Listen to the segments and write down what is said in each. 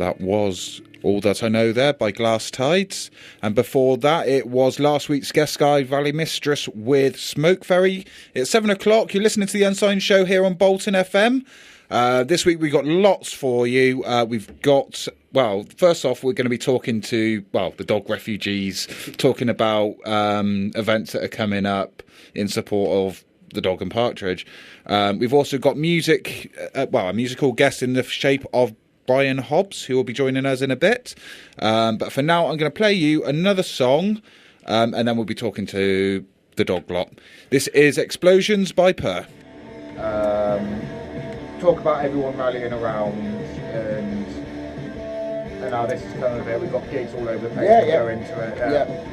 That was All That I Know there by Glass Tides. And before that, it was last week's guest Sky Valley Mistress with Smoke Ferry. It's 7 o'clock. You're listening to the Unsigned Show here on Bolton FM. This week we've got lots for you. We've got, well, first off, we're going to be talking to, well, the dog refugees, talking about events that are coming up in support of the dog and partridge. We've also got music, a musical guest in the shape of Brian Hobbs, who will be joining us in a bit. But for now, I'm going to play you another song, and then we'll be talking to the dog lot. This is Explosions by Purr. Talk about everyone rallying around and how this is kind of it. We've got gigs all over the place. Yeah. Go into it. Yeah.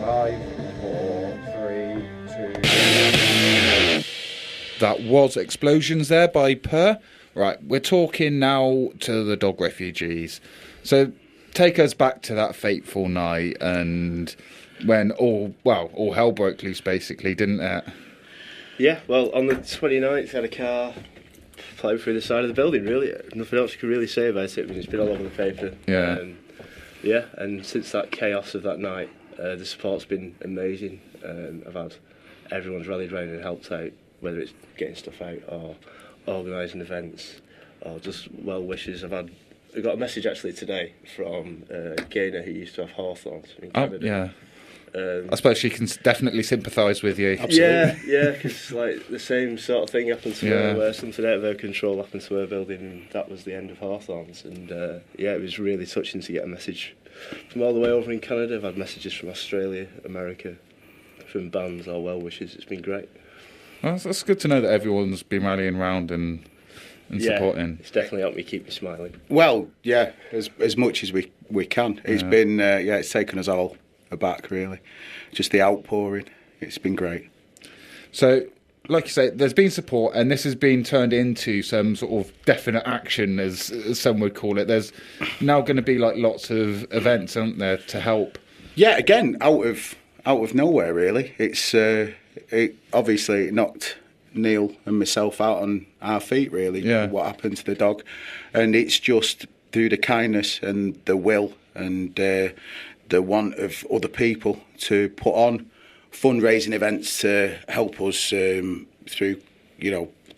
5, 4, 3, 2. That was Explosions there by Purr. Right, we're talking now to the dog refugees. So take us back to that fateful night and when all hell broke loose, basically, didn't it? Yeah, well, on the 29th, I had a car flying through the side of the building, really. Nothing else you could really say about it, because it's been all over the paper. Yeah. And since that chaos of that night, the support's been amazing. I've had everyone's rallied round and helped out, whether it's getting stuff out or organising events or just well wishes. I got a message actually today from Gaynor, who used to have Hawthorns in Canada. Yeah. I suppose she can definitely sympathise with you. Absolutely. Yeah, because like the same sort of thing happened to her, where something out of her control happened to her building, and that was the end of Hawthorns. And it was really touching to get a message from all the way over in Canada. I've had messages from Australia, America, from bands or well wishes. It's been great. Well, that's good to know that everyone's been rallying around and supporting. It's definitely helped me keep me smiling. Well, yeah, as much as we can. It's been it's taken us all aback, really. Just the outpouring. It's been great. So, like you say, there's been support, and this has been turned into some sort of definite action, as some would call it. There's now going to be like lots of events, aren't there, to help? Yeah, again, out of nowhere, really. It's it obviously knocked Neil and myself out on our feet, really. Yeah. What happened to the dog, and it's just through the kindness and the will and the want of other people to put on fundraising events to help us through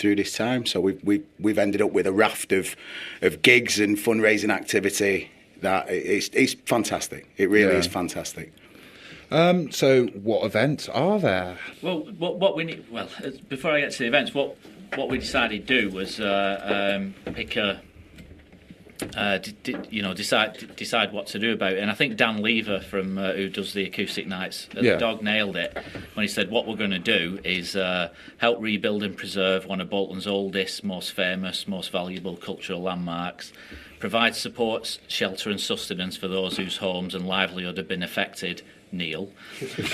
this time. So we've ended up with a raft of gigs and fundraising activity that it's fantastic. It really is fantastic. So what events are there? Well, what we need. Well, before I get to the events, what we decided to do was pick a. Decide what to do about it. And I think Dan Lever from who does the acoustic nights at the Dog nailed it when he said what we're going to do is help rebuild and preserve one of Bolton's oldest, most famous, most valuable cultural landmarks, provide support, shelter and sustenance for those whose homes and livelihood have been affected, Neil,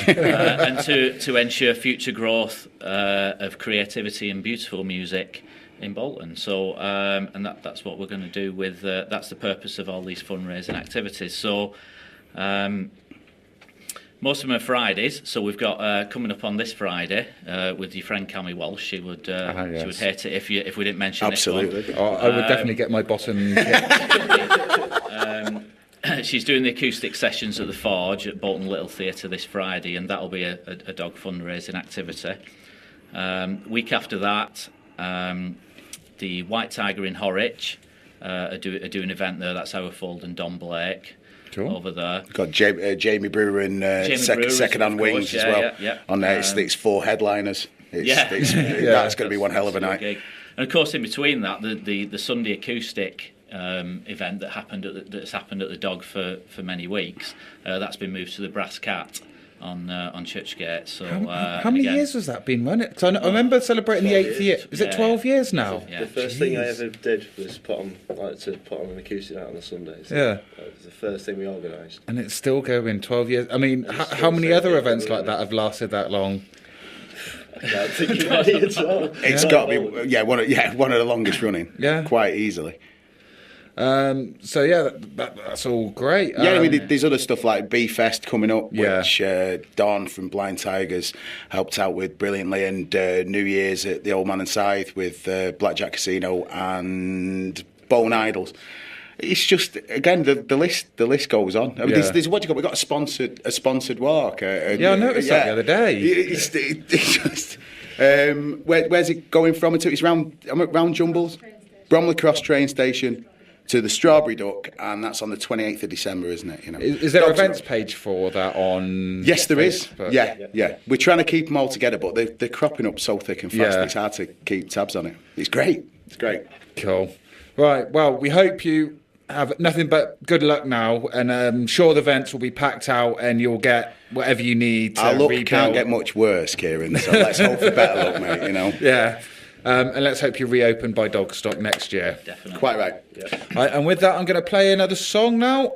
and to ensure future growth of creativity and beautiful music in Bolton. So and that's what we're going to do with that's the purpose of all these fundraising activities. So most of them are Fridays, so we've got coming up on this Friday with your friend Cammy Walsh. She would she would hate it if we didn't mention absolutely this one. I would definitely get my bottom she's doing the acoustic sessions at the Forge at Bolton Little Theatre this Friday, and that'll be a dog fundraising activity. Week after that, the White Tiger in Horwich are doing an event there. That's Hourfold and Don Blake over there. Got Jamie Brewer and Second Hand Wings as well. Yeah. On there, it's 4 headliners. That's going to be one hell of a night. Gig. And of course, in between that, the Sunday acoustic event that's happened at the Dog for many weeks. That's been moved to the Brass Cat on Churchgate. So How many again, years has that been running? Because I remember celebrating the 8th year. Is it 12 years now? Yeah. The first thing I ever did was put on an acoustic night on a Sunday. So Yeah. that was the first thing we organised. And it's still going 12 years. I mean, how many other events like that have lasted that long? I can't think of any at all. It's got to be one of the longest running. Yeah. Quite easily. So yeah, that's all great. Yeah, I mean, there's other stuff like B-Fest coming up, Yeah. which Dawn from Blind Tigers helped out with brilliantly, and New Year's at the Old Man and Scythe with Blackjack Casino and Bone Idols. It's just, again, the list goes on. I mean, Yeah. there's what you got. We got a sponsored walk. Yeah, I noticed that the other day. It's just where's it going from? It's round Jumbles, Bromley Cross train station to the Strawberry Duck, and that's on the 28th of December, isn't it? You know, Is there an events page for that on? Yes, there is. Facebook? Yeah. We're trying to keep them all together, but they're cropping up so thick and fast. Yeah. It's hard to keep tabs on it. It's great. Cool. Right. Well, we hope you have nothing but good luck now, and I'm sure the events will be packed out, and you'll get whatever you need to Our luck rebuild. can't get much worse, Kieran. So let's hope for better luck, mate. You know. Yeah. And let's hope you reopen by Dogstock next year. Definitely. Quite right. Right, and with that, I'm going to play another song now.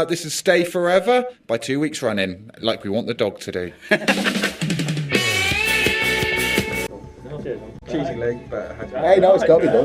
This is Stay Forever by 2 Weeks Running, like we want the dog to do. Cheesy leg, but Hey, no, it's got to be done.